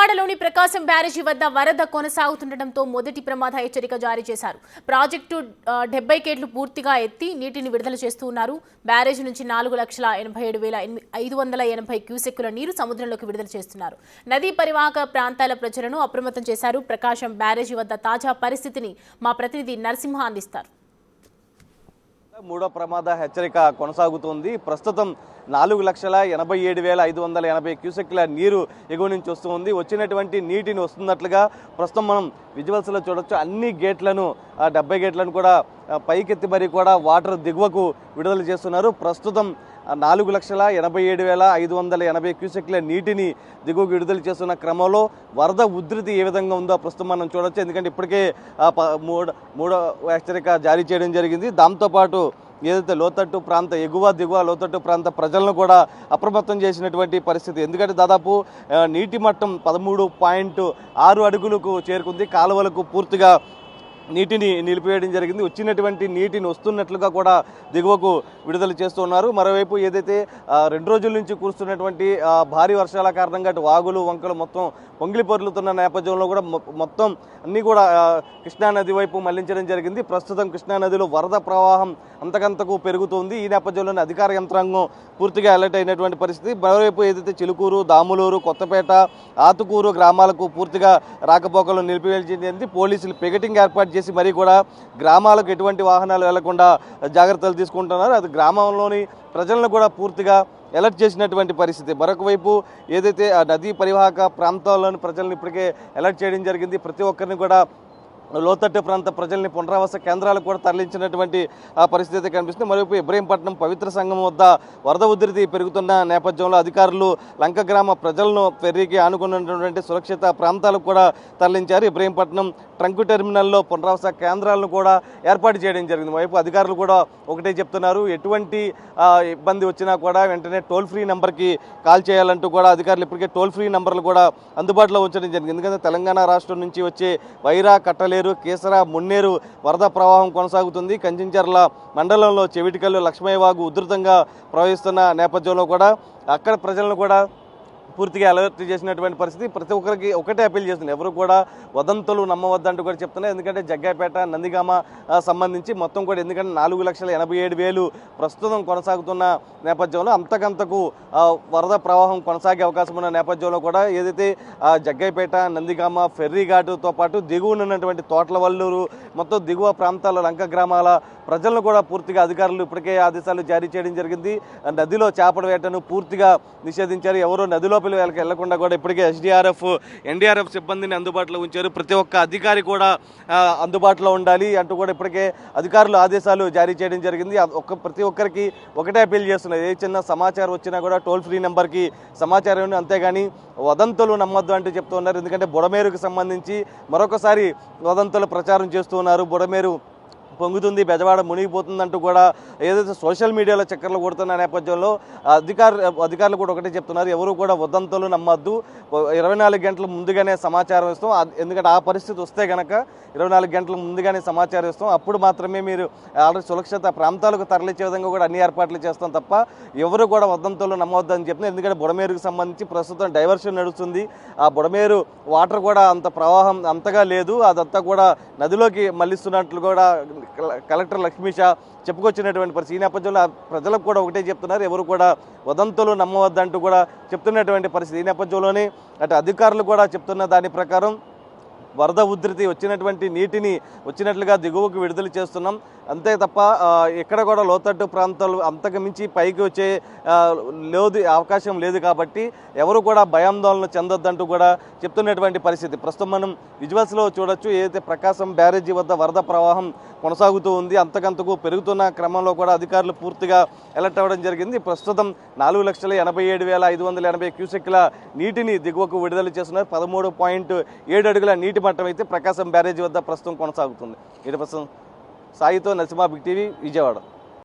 విజయవాడలోని ప్రకాశం బ్యారేజీ వద్ద వరద కొనసాగుతుండటంతో మొదటి ప్రమాద హెచ్చరిక జారీ చేశారు. ప్రాజెక్టు 70 కేట్లు పూర్తిగా ఎత్తి నీటిని విడుదల చేస్తున్నారు. బ్యారేజీ నుంచి 4,87,580 క్యూసెక్కుల నీరు సముద్రంలోకి విడుదల చేస్తున్నారు. నదీ పరివాహక ప్రాంతాల ప్రజలను అప్రమత్తం చేశారు. ప్రకాశం బ్యారేజీ వద్ద తాజా పరిస్థితిని మా ప్రతినిధి నరసింహ అందిస్తారు. మూడో ప్రమాద హెచ్చరిక కొనసాగుతోంది. ప్రస్తుతం 4,87,580 క్యూసెక్ల నీరు ఎగువ నుంచి వస్తుంది. వచ్చినటువంటి నీటిని వస్తున్నట్లుగా ప్రస్తుతం మనం విజువల్స్లో చూడొచ్చు. అన్ని గేట్లను 70 గేట్లను కూడా పైకెత్తి మరీ కూడా వాటర్ దిగువకు విడుదల చేస్తున్నారు. ప్రస్తుతం 4,87,580 క్యూసెక్ల నీటిని దిగువకు విడుదల చేస్తున్న క్రమంలో వరద ఉధృతి ఏ విధంగా ఉందో ప్రస్తుతం మనం చూడొచ్చు. ఎందుకంటే ఇప్పటికే మూడో హెచ్చరిక జారీ చేయడం జరిగింది. దాంతోపాటు ఏదైతే లోతట్టు ప్రాంత ఎగువ దిగువ లోతట్టు ప్రాంత ప్రజలను కూడా అప్రమత్తం చేసినటువంటి పరిస్థితి. ఎందుకంటే దాదాపు నీటి మట్టం 13.6 అడుగులకు చేరుకుంది. కాలువలకు పూర్తిగా నీటిని నిలిపివేయడం జరిగింది. వచ్చినటువంటి నీటిని వస్తున్నట్లుగా కూడా దిగువకు విడుదల చేస్తున్నారు. మరోవైపు ఏదైతే 2 రోజుల నుంచి కురుస్తున్నటువంటి భారీ వర్షాల కారణంగా అటు వాగులు వంకలు మొత్తం పొంగిలి పొర్లుతున్న నేపథ్యంలో కూడా మొత్తం అన్నీ కూడా కృష్ణానది వైపు మళ్లించడం జరిగింది. ప్రస్తుతం కృష్ణానదిలో వరద ప్రవాహం అంతకంతకు పెరుగుతోంది. ఈ నేపథ్యంలోనే అధికార యంత్రాంగం పూర్తిగా అలర్ట్ అయినటువంటి పరిస్థితి. మరోవైపు ఏదైతే చిలుకూరు, దాములూరు, కొత్తపేట, ఆతుకూరు గ్రామాలకు పూర్తిగా రాకపోకలు నిలిపివేయించింది. పోలీసులు పికెటింగ్ ఏర్పాటు చేసి మరీ కూడా గ్రామాలకు ఎటువంటి వాహనాలు వెళ్లకుండా జాగ్రత్తలు తీసుకుంటున్నారు. అది గ్రామంలోని ప్రజలను కూడా పూర్తిగా అలర్ట్ చేసినటువంటి పరిస్థితి. మరొక వైపు ఏదైతే నదీ పరివాహక ప్రాంతాల్లోని ప్రజలను ఇప్పటికే అలర్ట్ చేయడం జరిగింది. ప్రతి ఒక్కరిని కూడా లోతట్టు ప్రాంత ప్రజల్ని పునరావాస కేంద్రాలకు కూడా తరలించినటువంటి పరిస్థితి కనిపిస్తుంది. మరోవైపు ఇబ్రహీంపట్నం పవిత్ర సంఘం వద్ద వరద ఉధృతి పెరుగుతున్న నేపథ్యంలో అధికారులు లంక గ్రామ ప్రజలను ఫెర్రీకి ఆనుకున్నటువంటి సురక్షిత ప్రాంతాలకు కూడా తరలించారు. ఇబ్రహీంపట్నం ట్రంక్ టెర్మినల్లో పునరావాస కేంద్రాలను కూడా ఏర్పాటు చేయడం జరిగింది. వైపు అధికారులు కూడా ఒకటే చెప్తున్నారు, ఎటువంటి ఇబ్బంది వచ్చినా కూడా వెంటనే టోల్ ఫ్రీ నెంబర్కి కాల్ చేయాలంటూ కూడా అధికారులు ఇప్పటికే టోల్ ఫ్రీ నెంబర్లు కూడా అందుబాటులో ఉంచడం జరిగింది. ఎందుకంటే తెలంగాణ రాష్ట్రం నుంచి వచ్చే వైరా, కట్టలేరు, కేసర, మున్నేరు వరద ప్రవాహం కొనసాగుతుంది. కంచించర్ల మండలంలో చెవిటికల్లు, లక్ష్మయ్య వాగు ఉధృతంగా ప్రవహిస్తున్న నేపథ్యంలో కూడా అక్కడ ప్రజలను కూడా పూర్తిగా అలర్ట్ చేసినటువంటి పరిస్థితి. ప్రతి ఒక్కరికి ఒకటే అప్పీల్ చేస్తుంది, ఎవరు కూడా వదంతులు నమ్మవద్దంటూ కూడా చెప్తున్నారు. ఎందుకంటే జగ్గాపేట, నందిగామ సంబంధించి మొత్తం కూడా ఎందుకంటే 4,87,000 ప్రస్తుతం కొనసాగుతున్న నేపథ్యంలో అంతకంతకు వరద ప్రవాహం కొనసాగే అవకాశం ఉన్న నేపథ్యంలో కూడా ఏదైతే జగ్గాపేట, నందిగామ, ఫెర్రీఘాటుతో పాటు దిగువన ఉన్నటువంటి తోటలవల్లూరు మొత్తం దిగువ ప్రాంతాల లంక గ్రామాల ప్రజలను కూడా పూర్తిగా అధికారులు ఇప్పటికే ఆదేశాలు జారీ చేయడం జరిగింది. నదిలో చేపల వేటను పూర్తిగా నిషేధించారు. ఎవరో నదిలో వెళ్లకుండా కూడా ఇప్పటికే SDRF, NDRF సిబ్బందిని అందుబాటులో ఉంచారు. ప్రతి ఒక్క అధికారి కూడా అందుబాటులో ఉండాలి అంటూ కూడా ఇప్పటికే అధికారులు ఆదేశాలు జారీ చేయడం జరిగింది. ప్రతి ఒక్కరికి ఒకటే అప్పీల్ చేస్తున్నారు, ఏ చిన్న సమాచారం వచ్చినా కూడా టోల్ ఫ్రీ నెంబర్కి సమాచారం, అంతేగాని వదంతులు నమ్మొద్దు అంటూ చెప్తున్నారు. ఎందుకంటే బుడమేరుకు సంబంధించి మరొకసారి వదంతులు ప్రచారం చేస్తున్నారు. బుడమేరు పొంగుతుంది, బెజవాడ మునిగిపోతుందంటూ కూడా ఏదైతే సోషల్ మీడియాలో చక్కర్లు కొడుతున్న నేపథ్యంలో అధికారులు కూడా ఒకటే చెప్తున్నారు, ఎవరు కూడా వదంతులు నమ్మద్దు, 24 గంటల ముందుగానే సమాచారం ఇస్తాం. ఎందుకంటే ఆ పరిస్థితి వస్తే కనుక 24 గంటల ముందుగానే సమాచారం ఇస్తాం, అప్పుడు మాత్రమే మీరు ఆల్రెడీ సురక్షిత ప్రాంతాలకు తరలించే విధంగా కూడా అన్ని ఏర్పాట్లు చేస్తాం తప్ప ఎవరు కూడా వదంతులు నమ్మవద్దు అని చెప్తున్నారు. ఎందుకంటే బుడమేరుకు సంబంధించి ప్రస్తుతం డైవర్షన్ నడుస్తుంది. ఆ బుడమేరు వాటర్ కూడా అంత ప్రవాహం అంతగా లేదు, అదంతా కూడా నదిలోకి మళ్లిస్తున్నట్లు కూడా కలెక్టర్ లక్ష్మీషా చెప్పుకొచ్చినటువంటి పరిస్థితి. ఈ నేపథ్యంలో ప్రజలకు కూడా ఒకటే చెప్తున్నారు, ఎవరు కూడా వదంతులు నమ్మవద్దంటూ కూడా చెప్తున్నటువంటి పరిస్థితి. ఈ నేపథ్యంలోనే అటు అధికారులు కూడా చెప్తున్న దాని ప్రకారం వరద ఉధృతి వచ్చినటువంటి నీటిని వచ్చినట్లుగా దిగువకు విడుదల చేస్తున్నాం, అంతే తప్ప ఎక్కడ కూడా లోతట్టు ప్రాంతాలు అంతకు మించి పైకి వచ్చే అవకాశం లేదు. కాబట్టి ఎవరు కూడా భయాందోళన చెందొద్దంటూ కూడా చెప్తున్నటువంటి పరిస్థితి ప్రస్తుతం మనం విజువల్స్లో చూడొచ్చు. ఏదైతే ప్రకాశం బ్యారేజీ వద్ద వరద ప్రవాహం కొనసాగుతూ ఉంది, అంతకంతకు పెరుగుతున్న క్రమంలో కూడా అధికారులు పూర్తిగా అలర్ట్ అవ్వడం జరిగింది. ప్రస్తుతం 4,87,580 క్యూసెక్ల నీటిని దిగువకు విడుదల చేస్తున్నారు. 13.7 అడుగుల నీటి మట్టం అయితే ప్రకాశం బ్యారేజీ వద్ద ప్రస్తుతం కొనసాగుతుంది. ఇది ప్రస్తుతం సాయితో నరసింహ, బిగ్ టీవీ, విజయవాడ.